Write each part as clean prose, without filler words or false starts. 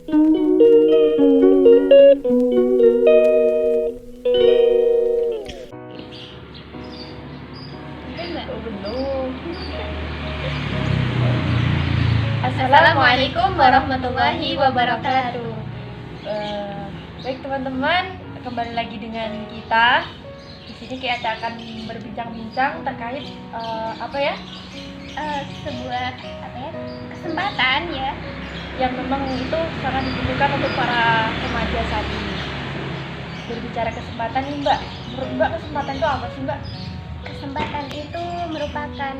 Assalamualaikum warahmatullahi wabarakatuh. Baik teman-teman, kembali lagi dengan kita. Di sini kita akan berbincang-bincang terkait Sebuah kesempatan ya yang memang itu sangat dibutuhkan untuk para remaja saat ini. Berbicara kesempatan nih Mbak, menurut Mbak kesempatan itu apa sih Mbak? Kesempatan itu merupakan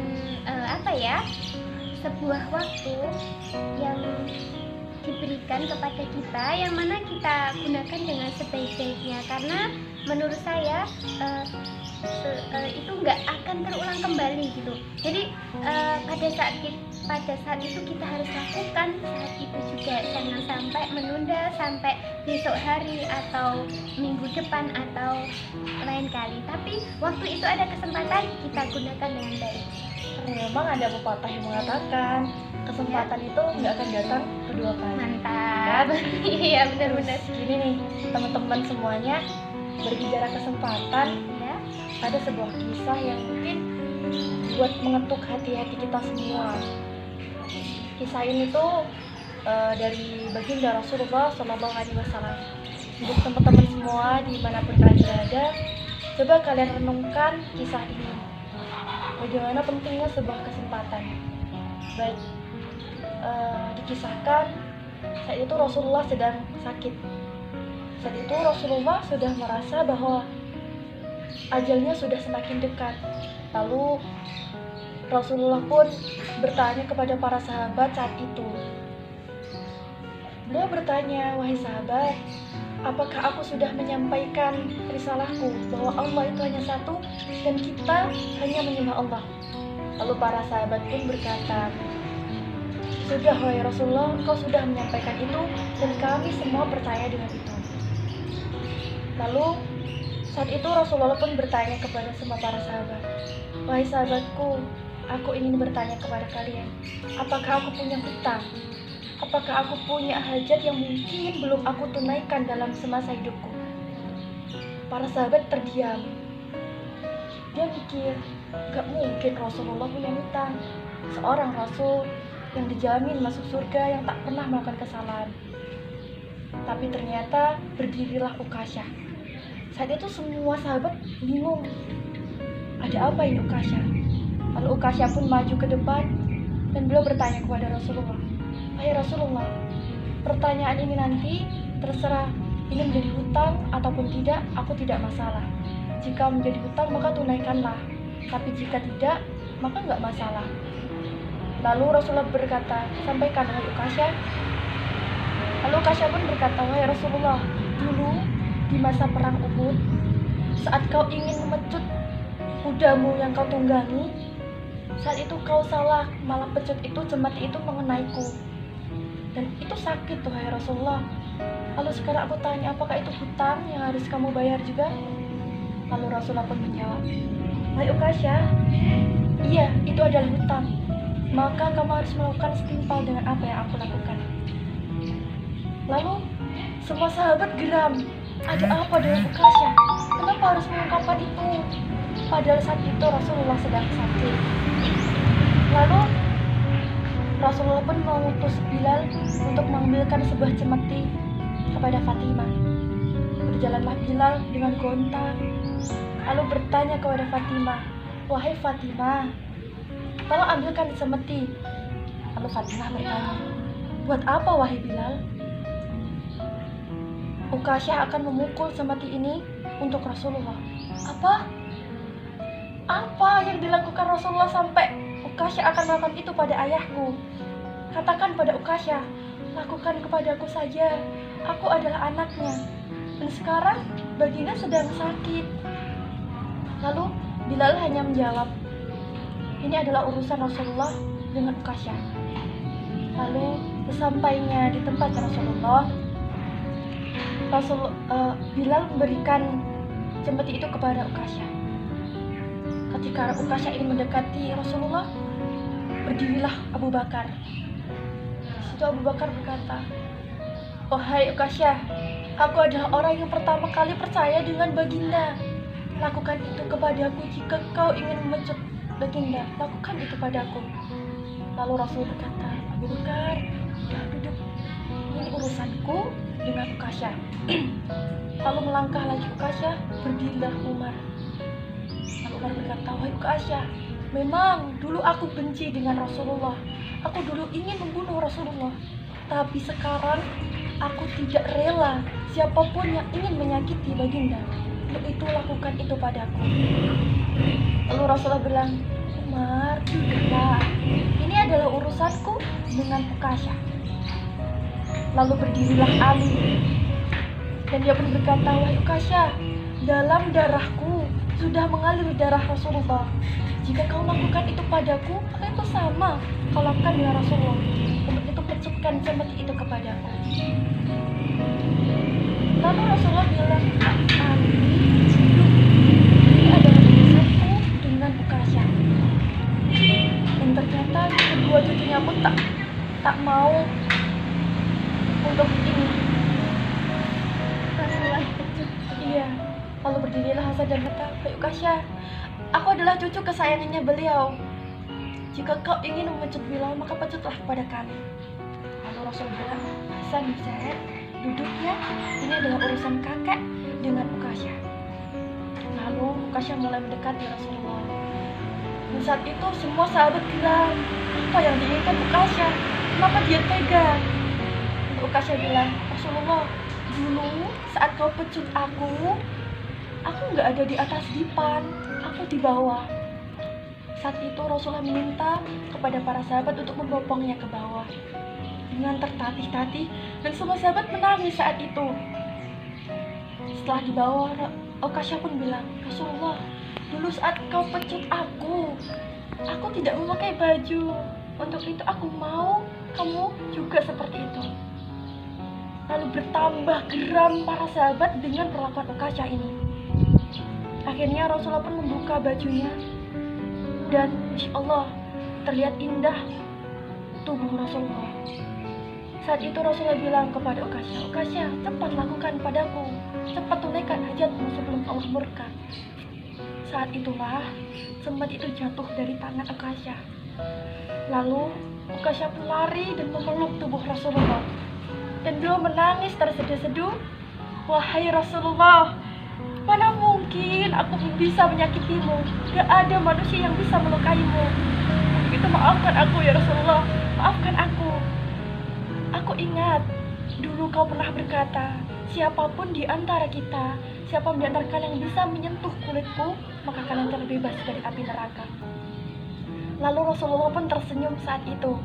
sebuah waktu yang diberikan kepada kita, yang mana kita gunakan dengan sebaik-baiknya, karena menurut saya itu nggak akan terulang kembali gitu. Jadi pada saat itu kita harus lakukan saat itu juga, jangan sampai menunda sampai besok hari atau minggu depan atau lain kali. Tapi waktu itu ada kesempatan, kita gunakan dengan baik. Memang ada pepatah yang mengatakan kesempatan itu nggak akan datang kedua kali. Mantap. Iya, benar-benar. Gini nih teman-teman semuanya, berbicara kesempatan Ya. ada sebuah kisah yang mungkin buat mengetuk hati-hati kita semua. Kisah ini tuh dari baginda Rasulullah SAW. Untuk teman-teman semua dimanapun kalian berada, coba kalian renungkan kisah ini. Bagaimana pentingnya sebuah kesempatan. Baik, dikisahkan saat itu Rasulullah sedang sakit. Saat itu Rasulullah sudah merasa bahwa ajalnya sudah semakin dekat. Lalu Rasulullah pun bertanya kepada para sahabat saat itu. Beliau bertanya, "Wahai sahabat, apakah aku sudah menyampaikan risalahku bahwa Allah itu hanya satu dan kita hanya menyembah Allah?" Lalu para sahabat pun berkata, "Sudah wahai Rasulullah, engkau sudah menyampaikan itu dan kami semua percaya dengan itu." Lalu saat itu Rasulullah pun bertanya kepada semua para sahabat, "Wahai sahabatku, aku ingin bertanya kepada kalian, apakah aku punya hutang? Apakah aku punya hajat yang mungkin belum aku tunaikan dalam semasa hidupku?" Para sahabat terdiam. Dia pikir, gak mungkin Rasulullah punya hutang. Seorang Rasul yang dijamin masuk surga, yang tak pernah melakukan kesalahan. Tapi ternyata berdirilah Ukasyah. Saat itu semua sahabat bingung, ada apa ini Ukasyah? Lalu Ukasyah pun maju ke depan dan beliau bertanya kepada Rasulullah, "Wahai Rasulullah, pertanyaan ini nanti terserah, ini menjadi hutang ataupun tidak, aku tidak masalah. Jika menjadi hutang maka tunaikanlah, tapi jika tidak maka nggak masalah." Lalu Rasulullah berkata, "Sampaikan wahai Ukasyah." Lalu Ukasyah pun berkata, "Wahai Rasulullah, dulu di masa perang Uhud, saat kau ingin memecut kudamu yang kau tunggangi, saat itu kau salah, malah pecut itu, cemati itu mengenaiku. Dan itu sakit tuh wahai Rasulullah. Lalu sekarang aku tanya, apakah itu hutang yang harus kamu bayar juga?" Lalu Rasulullah pun menjawab, "Wahai Ukasyah, iya, itu adalah hutang. Maka kamu harus melakukan setimpal dengan apa yang aku lakukan." Lalu semua sahabat geram. Ada apa dengan Ukasyah? Kenapa harus mengungkapkan itu? Padahal saat itu Rasulullah sedang sakit. Lalu Rasulullah pun mengutus Bilal untuk mengambilkan sebuah cemeti kepada Fatimah. Berjalanlah Bilal dengan gonta, lalu bertanya kepada Fatimah, "Wahai Fatimah, tolong ambilkan cemeti." Lalu Fatimah bertanya, "Buat apa wahai Bilal?" "Ukasyah akan memukul cemeti ini untuk Rasulullah." Apa? Apa yang dilakukan Rasulullah sampai Ukasyah akan melakukan itu pada ayahku? Katakan pada Ukasyah, lakukan kepadaku saja. Aku adalah anaknya. Dan sekarang baginda sedang sakit. Lalu Bilal hanya menjawab, "Ini adalah urusan Rasulullah dengan Ukasyah." Lalu sesampainya di tempat Rasulullah, Bilal memberikan cemeti itu kepada Ukasyah. Ketika Ukasyah ingin mendekati Rasulullah, berdirilah Abu Bakar. Di situ Abu Bakar berkata, Wahai Ukasya, aku adalah orang yang pertama kali percaya dengan Baginda. Lakukan itu kepadaku jika kau ingin memecut Baginda. Lakukan itu padaku. Lalu Rasul berkata, Abu Bakar, udah duduk. Ini urusanku dengan Ukasya. Lalu melangkah lagi Ukasya, berdirilah Umar. Lalu Umar berkata, wahai Ukasya, memang dulu aku benci dengan Rasulullah. Aku dulu ingin membunuh Rasulullah. Tapi sekarang aku tidak rela siapapun yang ingin menyakiti Baginda. Untuk itu lakukan itu padaku. Lalu Rasulullah bilang, Umar, tidaklah. Ini adalah urusanku dengan Ukasya. Lalu berdirilah Ali. Dan dia pun berkata, wahai Ukasya, dalam darahku sudah mengalir darah Rasulullah. Jika kau lakukan itu padaku, maka itu sama kau lakukan dengan Rasulullah. Untuk itu pecutkan cemeti itu kepadaku. Lalu Rasulullah bilang, Ali, ini adalah urusanku dengan Ukasya. Dan ternyata kedua cucunya pun tak mau untuk ini. Rasulullah pecut. Iya. Lalu berdirilah Hasan dan kata, wahai Ukasya, aku adalah cucu kesayangannya beliau. Jika kau ingin memecut Bilal, maka pecutlah kepada kami. Lalu Rasul bilang, Hasan, Zaid, duduk ya. Ini adalah urusan kakek dengan Ukasya. Lalu Ukasya mulai mendekati Rasulullah. Dan saat itu semua sahabat bilang, apa yang diinginkan Ukasya? Kenapa dia tega? Ukasya bilang, Rasulullah, dulu saat kau pecut aku nggak ada di atas dipan, aku di bawah. Saat itu Rasulullah meminta kepada para sahabat untuk membopongnya ke bawah dengan tertatih-tatih, dan semua sahabat menangis saat itu. Setelah dibawa, Ukasya pun bilang, Rasulullah, dulu saat kau pecut aku tidak memakai baju. Untuk itu aku mau kamu juga seperti itu. Lalu bertambah geram para sahabat dengan perlakuan Ukasya ini. Akhirnya Rasulullah pun membuka bajunya, dan Insya Allah terlihat indah tubuh Rasulullah. Saat itu Rasulullah bilang kepada Ukasya, Ukasya, cepat lakukan padaku, cepat tunaikan hajatmu sebelum Allah murka. Saat itulah semut itu jatuh dari tangan Ukasya. Lalu Ukasya pun lari dan memeluk tubuh Rasulullah. Dan beliau menangis terseduh-seduh, wahai Rasulullah, mana mungkin aku bisa menyakitimu? Gak ada manusia yang bisa melukaimu. Itu maafkan aku ya Rasulullah, maafkan aku. Aku ingat dulu kau pernah berkata, siapapun di antara kita, siapapun di antara kalian yang bisa menyentuh kulitku, maka kalian terbebas dari api neraka. Lalu Rasulullah pun tersenyum saat itu.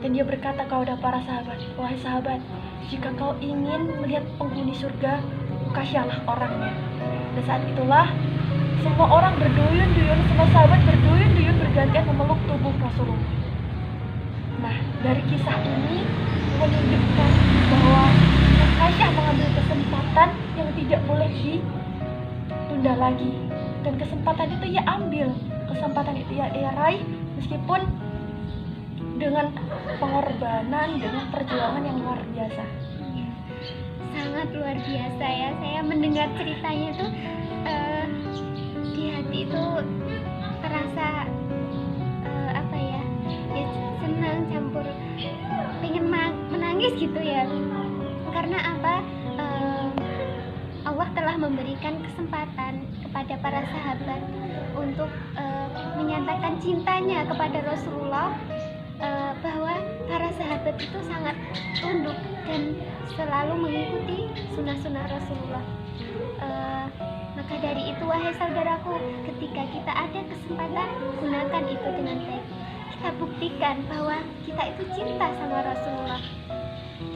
Dan dia berkata kepada para sahabat, wahai sahabat, jika kau ingin melihat penghuni surga, Ukasyalah orangnya. Dan saat itulah semua orang berduyun-duyun, semua sahabat berduyun-duyun bergantian memeluk tubuh Rasulullah. Nah, dari kisah ini menunjukkan bahwa Ukasyah mengambil kesempatan yang tidak boleh ditunda lagi. Dan kesempatan itu ia ambil, kesempatan itu ia raih meskipun dengan pengorbanan, dengan perjuangan yang luar biasa. Sangat luar biasa ya. Saya mendengar ceritanya itu di hati itu terasa apa ya, ya senang campur pengen menangis gitu ya. Karena apa? Allah telah memberikan kesempatan kepada para sahabat untuk menyatakan cintanya kepada Rasulullah, bahwa para sahabat itu sangat tunduk dan selalu mengikuti sunnah-sunnah Rasulullah. Maka dari itu, wahai saudaraku, ketika kita ada kesempatan, gunakan itu dengan baik. Kita buktikan bahwa kita itu cinta sama Rasulullah.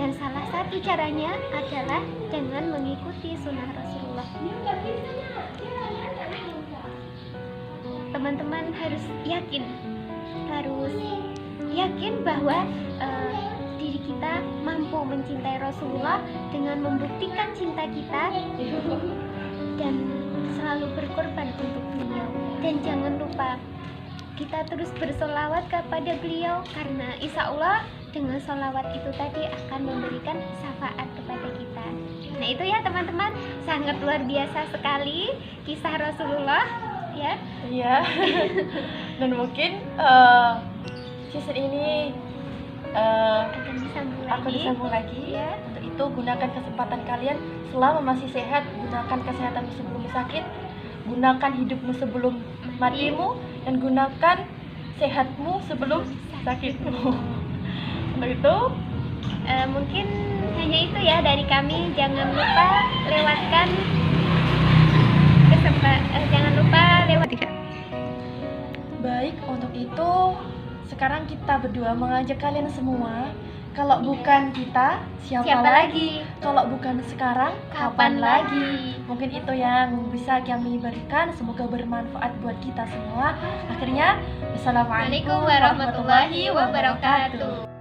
Dan salah satu caranya adalah dengan mengikuti sunnah Rasulullah. Teman-teman harus yakin bahwa diri kita mampu mencintai Rasulullah dengan membuktikan cinta kita dan selalu berkorban untuk beliau. Dan jangan lupa kita terus bersolawat kepada beliau, karena insya Allah dengan solawat itu tadi akan memberikan syafaat Nah itu ya teman-teman, sangat luar biasa sekali kisah Rasulullah ya. Iya. Dan mungkin season ini Akan disambung lagi. Ya. Untuk itu gunakan kesempatan kalian selama masih sehat, gunakan kesehatanmu sebelum sakit, gunakan hidupmu sebelum matimu, dan gunakan sehatmu sebelum sakitmu. Untuk itu Mungkin hanya itu ya dari kami. Jangan lupa lewatkan jangan lupa lewat. baik, untuk itu sekarang kita berdua mengajak kalian semua, kalau bukan kita siapa lagi? Kalau bukan sekarang kapan lagi? Mungkin itu yang bisa kami berikan, semoga bermanfaat buat kita semua. Akhirnya, wassalamualaikum Assalamualaikum warahmatullahi wabarakatuh.